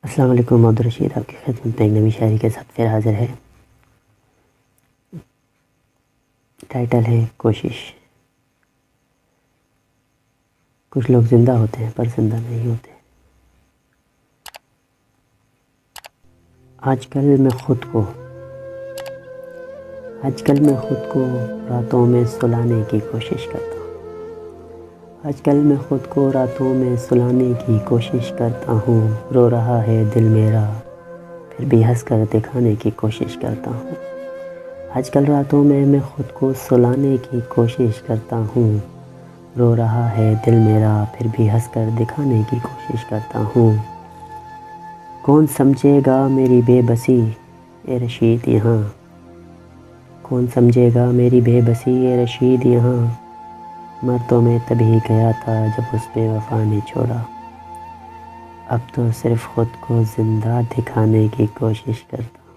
السلام علیکم، عبدالرشید آپ کی خدمت میں ایک نئی شاعری کے ساتھ پھر حاضر ہے۔ ٹائٹل ہے کوشش۔ کچھ لوگ زندہ ہوتے ہیں پر زندہ نہیں ہوتے۔ آج کل میں خود کو راتوں میں سلانے کی کوشش کرتا ہوں۔ آج کل میں خود کو راتوں میں سلانے کی کوشش کرتا ہوں۔ رو رہا ہے دل میرا پھر بھی ہنس کر دکھانے کی کوشش کرتا ہوں۔ آج کل راتوں میں خود کو سلانے کی کوشش کرتا ہوں۔ رو رہا ہے دل میرا پھر بھی ہنس کر دکھانے کی کوشش کرتا ہوں۔ کون سمجھے گا میری بے بسی اے رشید یہاں؟ کون سمجھے گا میری بے بسی اے رشید یہاں؟ مر تو میں تبھی گیا تھا جب اس بے وفا نے چھوڑا۔ اب تو صرف خود کو زندہ دکھانے کی کوشش کرتا ہوں۔